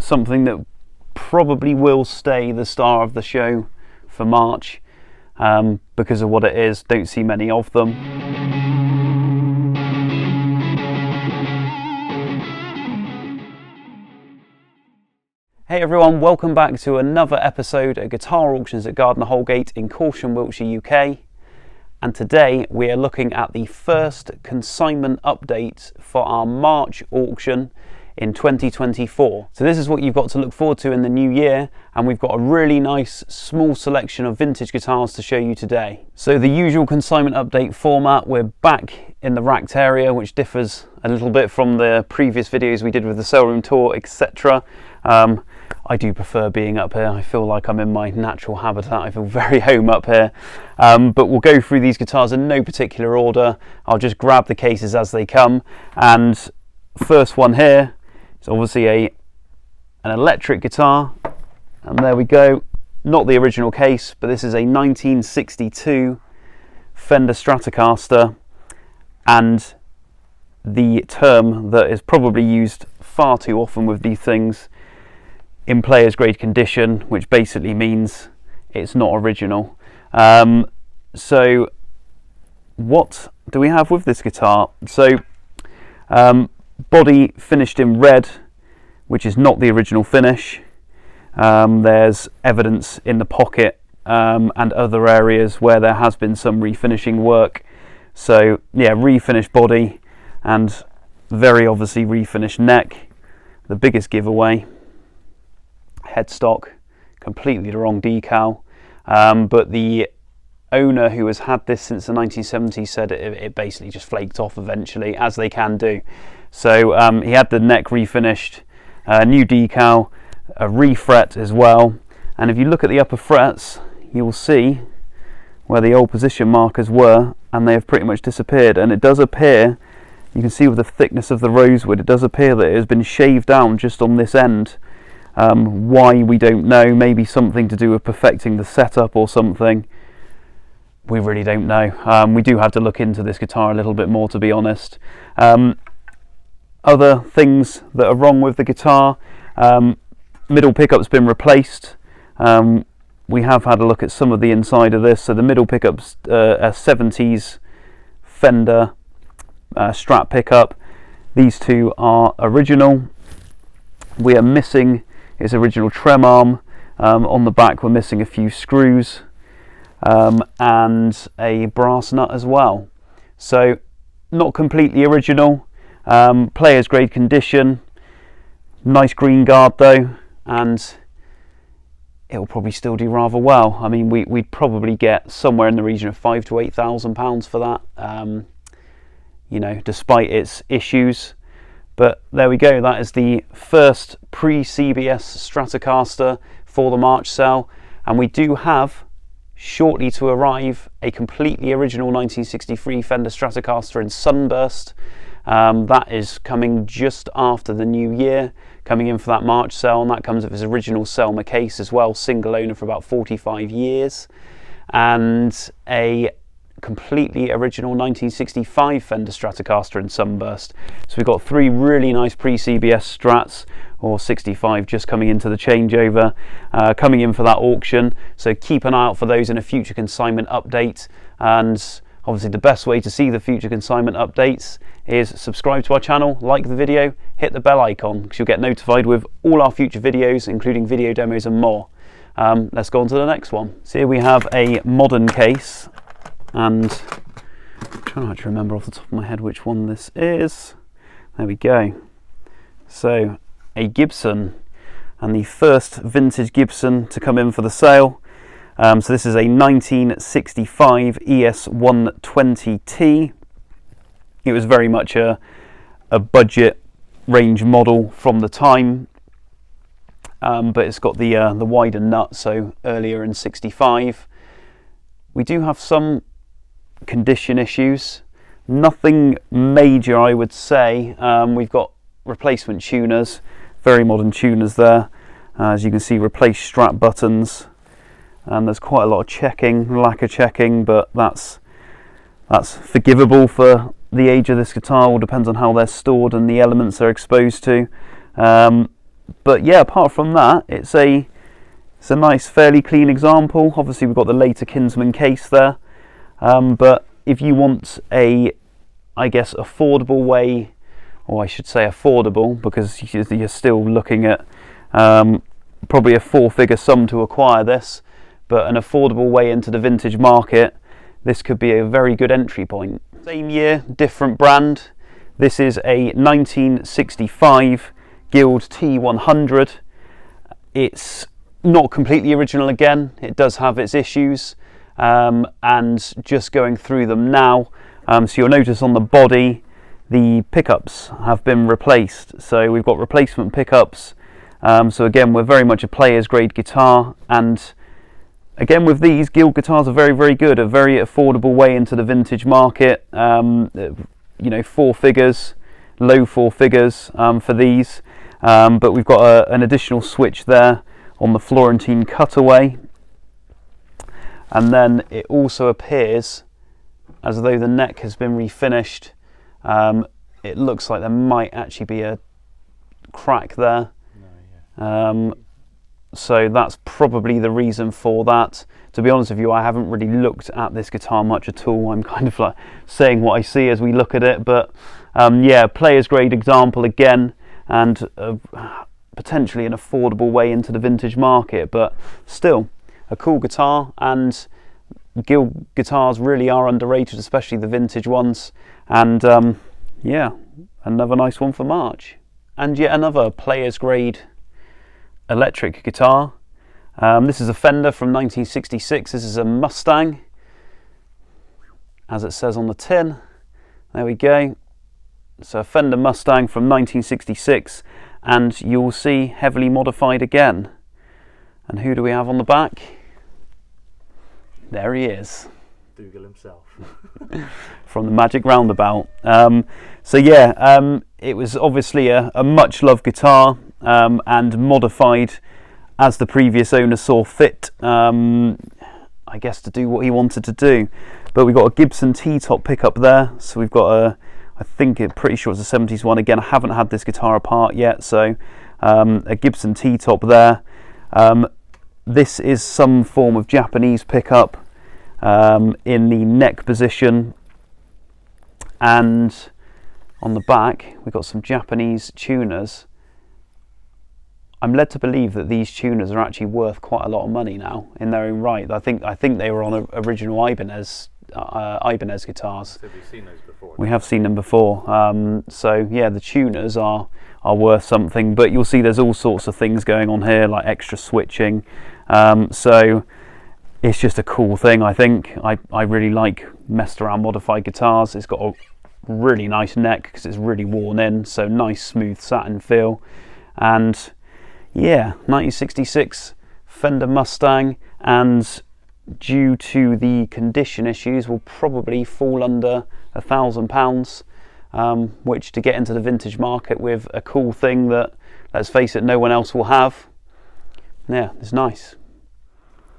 something that probably will stay the star of the show for March, because of what it is. Don't see many of them. Hey everyone, welcome back to another episode of Guitar Auctions at Gardiner, Houlgate in Corsham, Wiltshire, UK. And today we are looking at the first consignment update for our March auction in 2024. So this is what you've got to look forward to in the new year, and we've got a really nice small selection of vintage guitars to show you today. So the usual consignment update format, we're back in the racked area, which differs a little bit from the previous videos we did with the sale room tour, etc. I do prefer being up here. I feel like I'm in my natural habitat. I feel very home up here. But we'll go through these guitars in no particular order. I'll just grab the cases as they come. And first one here is obviously an electric guitar. And there we go. Not the original case, but this is a 1962 Fender Stratocaster. And the term that is probably used far too often with these things, in player's grade condition, which basically means it's not original. So what do we have with this guitar? So body finished in red, which is not the original finish. There's evidence in the pocket and other areas where there has been some refinishing work. So yeah, refinished body and very obviously refinished neck. The biggest giveaway. Headstock, completely the wrong decal, but the owner who has had this since the 1970s said it basically just flaked off eventually, as they can do. So he had the neck refinished, new decal, a refret as well, and if you look at the upper frets you'll see where the old position markers were, and they have pretty much disappeared. And it does appear, you can see with the thickness of the rosewood, it does appear that it has been shaved down just on this end. Why, we don't know. Maybe something to do with perfecting the setup or something. We really don't know. We do have to look into this guitar a little bit more, to be honest. Other things that are wrong with the guitar, middle pickup's been replaced. We have had a look at some of the inside of this. So the middle pickup's a 70s Fender Strat pickup. These two are original. We are missing its original trem arm. On the back we're missing a few screws and a brass nut as well. So not completely original, player's grade condition, nice green guard though, and it'll probably still do rather well. I mean, we'd probably get somewhere in the region of £5,000 to £8,000 for that, you know, despite its issues. But there we go, that is the first pre-CBS Stratocaster for the March sale. And we do have, shortly to arrive, a completely original 1963 Fender Stratocaster in Sunburst. That is coming just after the new year, coming in for that March sale, and that comes with his original Selmer case as well, single owner for about 45 years. And a completely original 1965 Fender Stratocaster in Sunburst. So we've got three really nice pre-CBS Strats, or 65 just coming into the changeover, coming in for that auction. So keep an eye out for those in a future consignment update. And obviously the best way to see the future consignment updates is subscribe to our channel, like the video, hit the bell icon, because you'll get notified with all our future videos, including video demos and more. Let's go on to the next one. So here we have a modern case, and I'm trying not to remember off the top of my head which one this is. There we go. So a Gibson, and the first vintage Gibson to come in for the sale. So this is a 1965 ES-120T. It was very much a budget range model from the time, but it's got the wider nut, so earlier in 65. We do have some condition issues, nothing major I would say. We've got replacement tuners, very modern tuners there, as you can see, replaced strap buttons, and there's quite a lot of checking, lacquer checking, but that's forgivable for the age of this guitar. All depends on how they're stored and the elements they're exposed to. But yeah, apart from that, it's a nice, fairly clean example. Obviously, we've got the later Kinsman case there. But if you want a, I guess, affordable way, or I should say affordable, because you're still looking at probably a 4-figure sum to acquire this, but an affordable way into the vintage market, this could be a very good entry point. Same year, different brand. This is a 1965 Guild T100. It's not completely original again, it does have its issues, and just going through them now, so you'll notice on the body the pickups have been replaced, so we've got replacement pickups. So again, we're very much a player's grade guitar, and again with these, Guild guitars are very, very good, a very affordable way into the vintage market. You know, 4 figures, low 4 figures for these, but we've got an additional switch there on the Florentine cutaway, and then it also appears as though the neck has been refinished. It looks like there might actually be a crack there. So that's probably the reason for that. To be honest with you, I haven't really looked at this guitar much at all. I'm kind of like saying what I see as we look at it, but yeah, player's grade example again, and potentially an affordable way into the vintage market, but still a cool guitar. And Guild guitars really are underrated, especially the vintage ones, and yeah, another nice one for March. And yet another player's grade electric guitar. This is a Fender from 1966. This is a Mustang, as it says on the tin. There we go. So a Fender Mustang from 1966, and you'll see heavily modified again. And who do we have on the back? There he is. Dougal himself. From the Magic Roundabout. So yeah, it was obviously a much loved guitar, and modified as the previous owner saw fit, I guess, to do what he wanted to do. But we've got a Gibson T-top pickup there, so we've got I think it's pretty sure it's a 70s one. Again, I haven't had this guitar apart yet, so a Gibson T-top there. This is some form of Japanese pickup in the neck position, and on the back we've got some Japanese tuners. I'm led to believe that these tuners are actually worth quite a lot of money now in their own right. I think they were on original Ibanez guitars. So we've seen those before. We have seen them before. So yeah, the tuners are worth something, but you'll see there's all sorts of things going on here, like extra switching. So it's just a cool thing. I think I really like messed around modified guitars. It's got a really nice neck because it's really worn in, so nice smooth satin feel. And yeah, 1966 Fender Mustang, and due to the condition issues will probably fall under £1,000, which, to get into the vintage market with a cool thing that, let's face it, no one else will have, yeah, it's nice.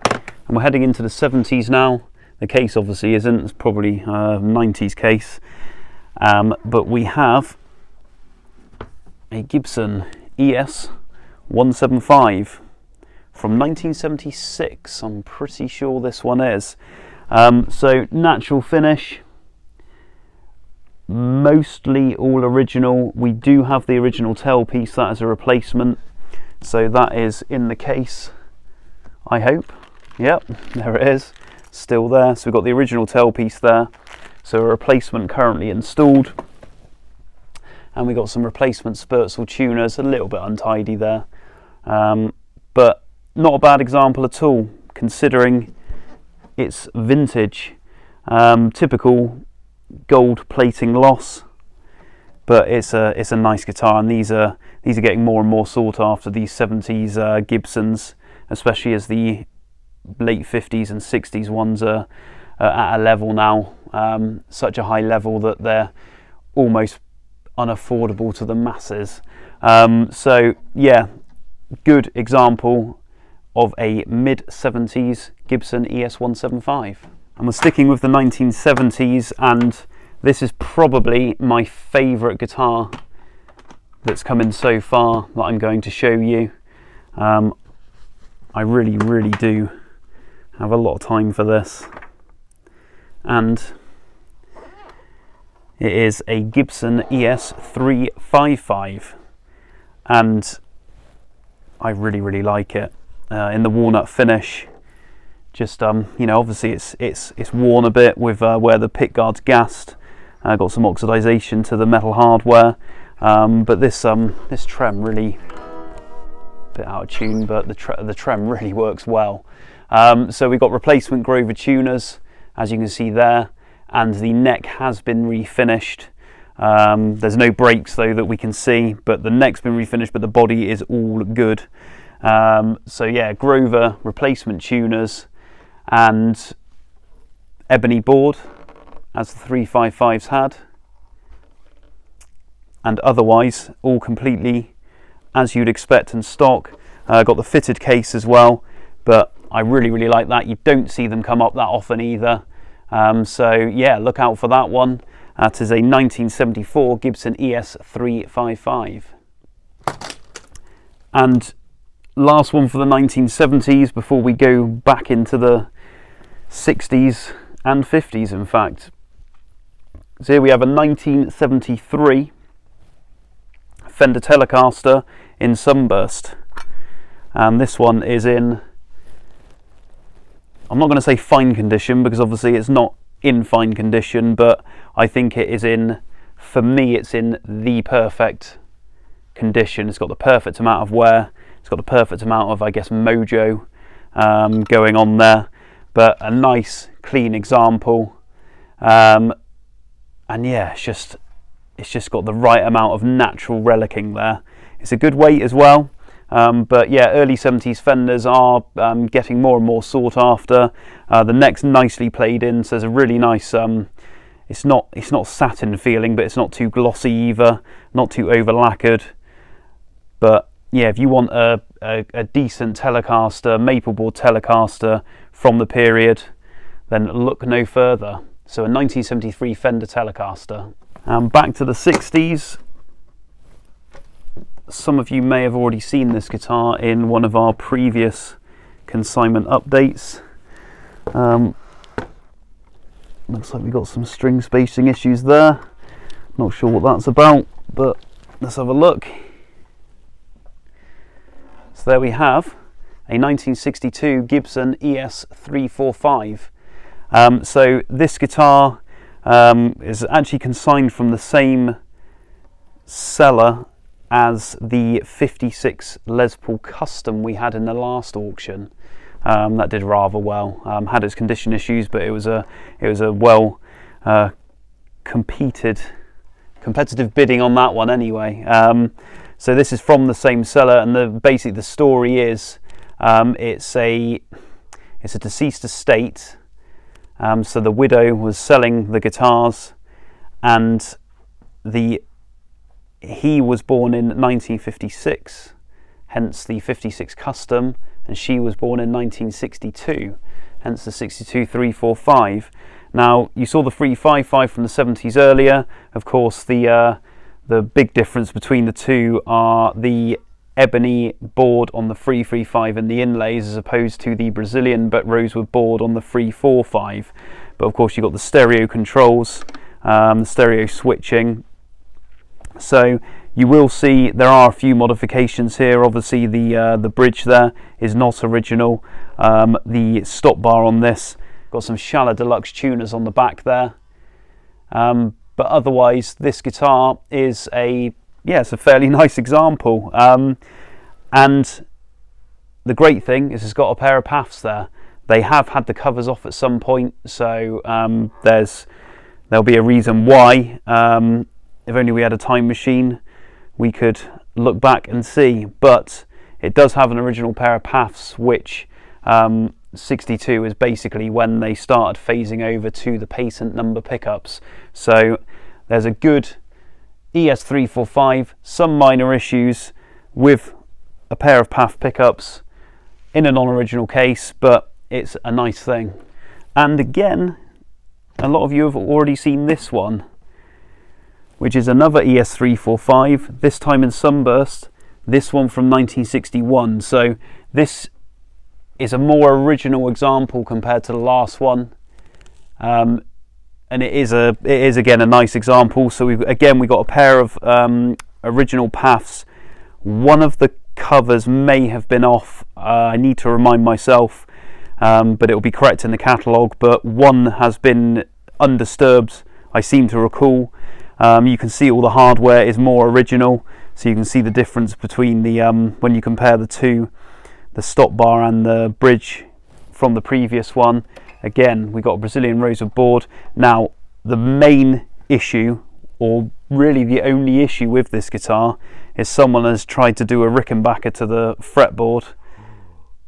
And we're heading into the 70s now. The case obviously isn't, it's probably a 90s case, but we have a Gibson ES-175 from 1976. I'm pretty sure this one is. So natural finish, mostly all original. We do have the original tailpiece, that is a replacement, so that is in the case, I hope. Yep, there it is, still there. So we've got the original tailpiece there, so a replacement currently installed, and we got some replacement Spurzl tuners, a little bit untidy there, but not a bad example at all considering it's vintage. Typical gold plating loss, but it's a nice guitar, and these are getting more and more sought after, these 70s Gibsons, especially as the late 50s and 60s ones are at a level now, such a high level that they're almost unaffordable to the masses. So yeah, good example of a mid-70s Gibson ES-175. And we're sticking with the 1970s, and this is probably my favourite guitar that's come in so far that I'm going to show you. I really do have a lot of time for this, and it is a Gibson ES-355, and I really like it in the walnut finish. Just you know, obviously it's worn a bit with where the pick guard's gassed. Got some oxidization to the metal hardware, but this trem really, a bit out of tune, but the trem really works well. So we've got replacement Grover tuners, as you can see there, and the neck has been refinished. There's no brakes though that we can see, but the neck's been refinished, but the body is all good. So yeah, Grover replacement tuners and ebony board, as the 355s had, and otherwise all completely as you'd expect in stock. Got the fitted case as well, but I really like that. You don't see them come up that often either. So yeah, look out for that one. That is a 1974 Gibson ES-355. And last one for the 1970s before we go back into the 60s and 50s, in fact. So here we have a 1973 Fender Telecaster in Sunburst, and this one is in, I'm not going to say fine condition because obviously it's not in fine condition, but I think it is in, for me it's in the perfect condition. It's got the perfect amount of wear, it's got the perfect amount of, I guess, mojo going on there, but a nice clean example. And yeah, it's just got the right amount of natural relicking there. It's a good weight as well, but yeah, early 70s Fenders are getting more and more sought after. The neck's nicely played in, so there's a really nice, it's not satin feeling, but it's not too glossy either, not too over lacquered. But yeah, if you want a decent Telecaster, mapleboard Telecaster from the period, then look no further. So a 1973 Fender Telecaster. Back to the 60s. Some of you may have already seen this guitar in one of our previous consignment updates. Looks like we got some string spacing issues there. Not sure what that's about, but let's have a look. So there we have a 1962 Gibson ES-345. So this guitar is actually consigned from the same seller as the 56 Les Paul Custom we had in the last auction. That did rather well. Had its condition issues, but it was a well competitive bidding on that one anyway. So this is from the same seller, and basically the story is it's a deceased estate. So the widow was selling the guitars, and he was born in 1956, hence the 56 Custom, and she was born in 1962, hence the 62 345. Now, you saw the 355 from the 70s earlier. Of course, the big difference between the two are the ebony board on the 335 and the inlays, as opposed to the Brazilian but rosewood board on the 345. But of course, you've got the stereo controls, the stereo switching. So you will see there are a few modifications here. Obviously, the bridge there is not original. The stop bar on this got some Schaller Deluxe tuners on the back there. But otherwise, this guitar is it's a fairly nice example. And the great thing is it's got a pair of paths there. They have had the covers off at some point, so there'll be a reason why. If only we had a time machine, we could look back and see. But it does have an original pair of paths, which 62 is basically when they started phasing over to the patent number pickups. So there's a good ES-345, some minor issues with a pair of path pickups in a non-original case, but it's a nice thing. And again, a lot of you have already seen this one. which is another ES-345, this time in sunburst, this one from 1961. So this is a more original example compared to the last one, and it is again a nice example. So we got a pair of original paths. One of the covers may have been off, I need to remind myself, but it will be correct in the catalogue, but one has been undisturbed, I seem to recall. You can see all the hardware is more original, so you can see the difference between the when you compare the two, the stop bar and the bridge from the previous one. Again, we got a Brazilian rosewood board. Now the main issue, or really the only issue with this guitar, is someone has tried to do a Rickenbacker to the fretboard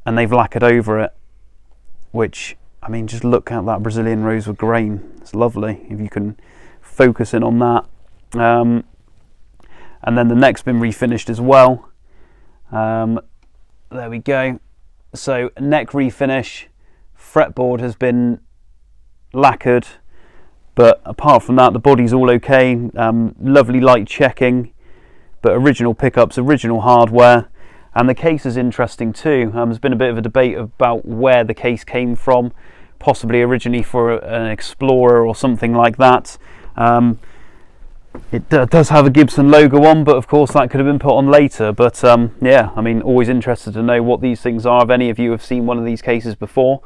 and they've lacquered over it, which, I mean, just look at that Brazilian rosewood grain. It's lovely if you can focus in on that. And then the neck's been refinished as well. There we go. So neck refinish, fretboard has been lacquered, but apart from that the body's all okay. Lovely light checking, but original pickups, original hardware. And the case is interesting too. There's been a bit of a debate about where the case came from, possibly originally for an Explorer or something like that. It does have a Gibson logo on, but of course that could have been put on later. But yeah, I mean, always interested to know what these things are, if any of you have seen one of these cases before.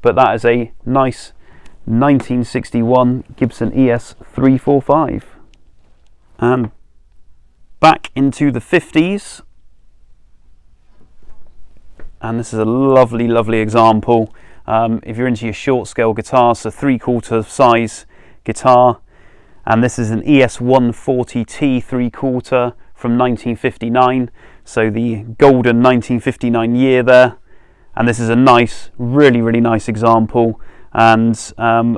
But that is a nice 1961 Gibson ES-345. And back into the 50s. And this is a lovely, lovely example. If you're into your short scale guitars, so 3/4 size guitar. And this is an ES-140T 3/4 from 1959. So the golden 1959 year there. And this is a nice, really, really nice example. And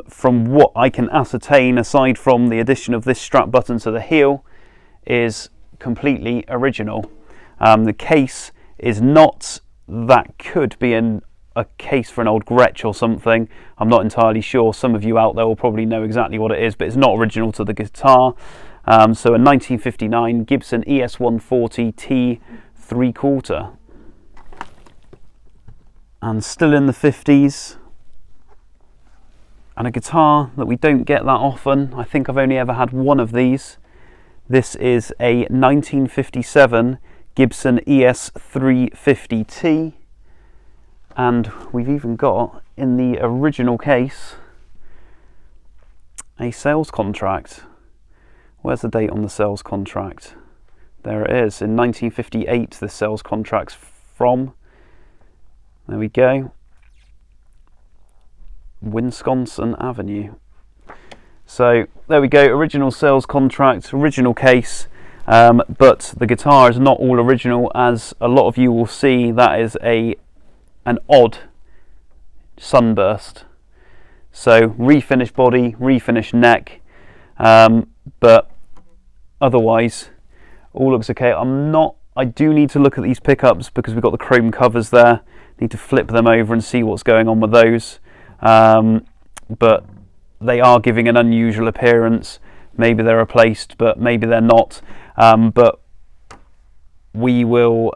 from what I can ascertain, aside from the addition of this strap button to the heel, is completely original. The case is not, that could be a case for an old Gretsch or something. I'm not entirely sure. Some of you out there will probably know exactly what it is, but it's not original to the guitar. So a 1959 Gibson ES-140T 3/4. And still in the 50s, and a guitar that we don't get that often. I think I've only ever had one of these. This is a 1957 Gibson ES-350T, and we've even got in the original case a sales contract. Where's the date on the sales contract? There it is, in 1958 the sales contract's from. There we go, Wisconsin Avenue. So there we go, original sales contract, original case, but the guitar is not all original, as a lot of you will see. That is an odd sunburst. So refinished body, refinished neck, but otherwise all looks okay. I do need to look at these pickups because we've got the chrome covers there. Need to flip them over and see what's going on with those. But they are giving an unusual appearance. Maybe they're replaced, but maybe they're not. But we will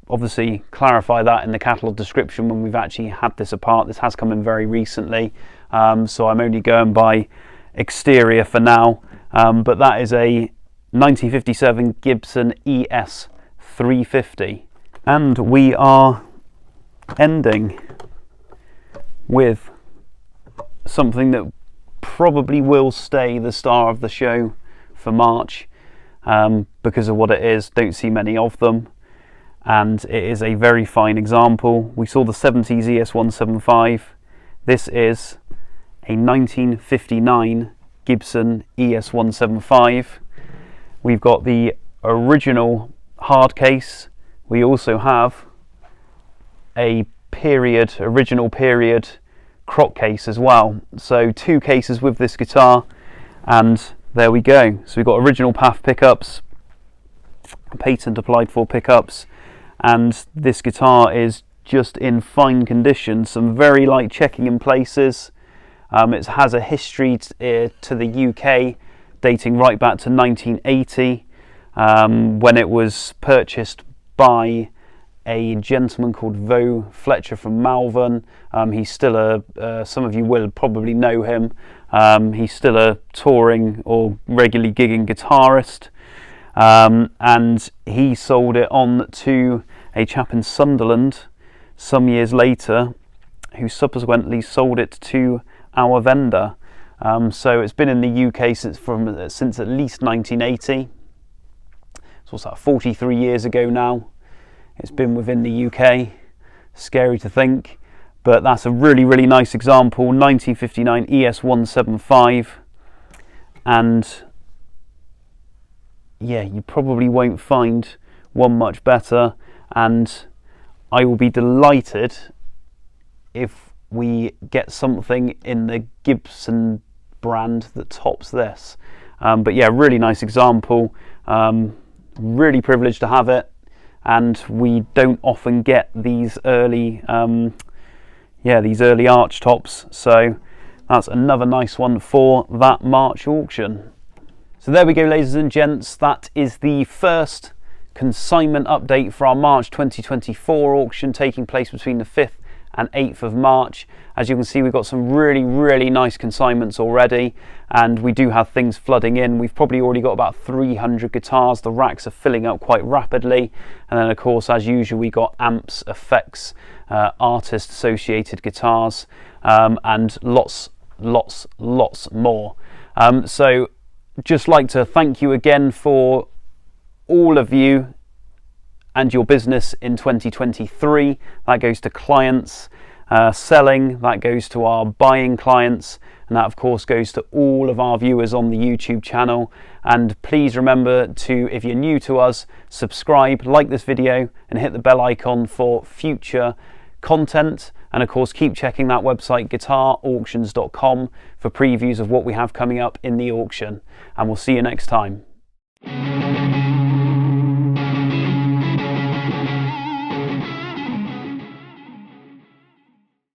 obviously clarify that in the catalogue description when we've actually had this apart. This has come in very recently, so I'm only going by exterior for now. But that is a 1957 Gibson ES-350. And we are ending with something that probably will stay the star of the show for March, because of what it is. Don't see many of them, and it is a very fine example. We saw the 70s ES-175. This is a 1959 Gibson ES-175. We've got the original hard case. We also have a original period crock case as well. So two cases with this guitar, and there we go. So we've got original path pickups, patent applied for pickups, and this guitar is just in fine condition. Some very light checking in places. It has a history to the UK dating right back to 1980, when it was purchased by a gentleman called Vaux Fletcher from Malvern. He's still some of you will probably know him. He's still a touring or regularly gigging guitarist, and he sold it on to a chap in Sunderland some years later, who subsequently sold it to our vendor. So it's been in the UK since at least 1980. So what's that, 43 years ago now? It's been within the UK. Scary to think, but that's a really, really nice example. 1959 ES-175, and yeah, you probably won't find one much better, and I will be delighted if we get something in the Gibson brand that tops this. But yeah, really nice example. Really privileged to have it, and we don't often get these early arch tops, so that's another nice one for that March auction. So there we go, ladies and gents, that is the first consignment update for our March 2024 auction, taking place between the 5th and 8th of March. As you can see, we've got some really, really nice consignments already, and we do have things flooding in. We've probably already got about 300 guitars. The racks are filling up quite rapidly, and then of course, as usual, we got amps, effects, artist associated guitars, and lots more. So just like to thank you again for all of you and your business in 2023. That goes to clients selling, that goes to our buying clients, and that of course goes to all of our viewers on the YouTube channel. And please remember to, if you're new to us, subscribe, like this video, and hit the bell icon for future content. And of course, keep checking that website, guitarauctions.com, for previews of what we have coming up in the auction. And we'll see you next time.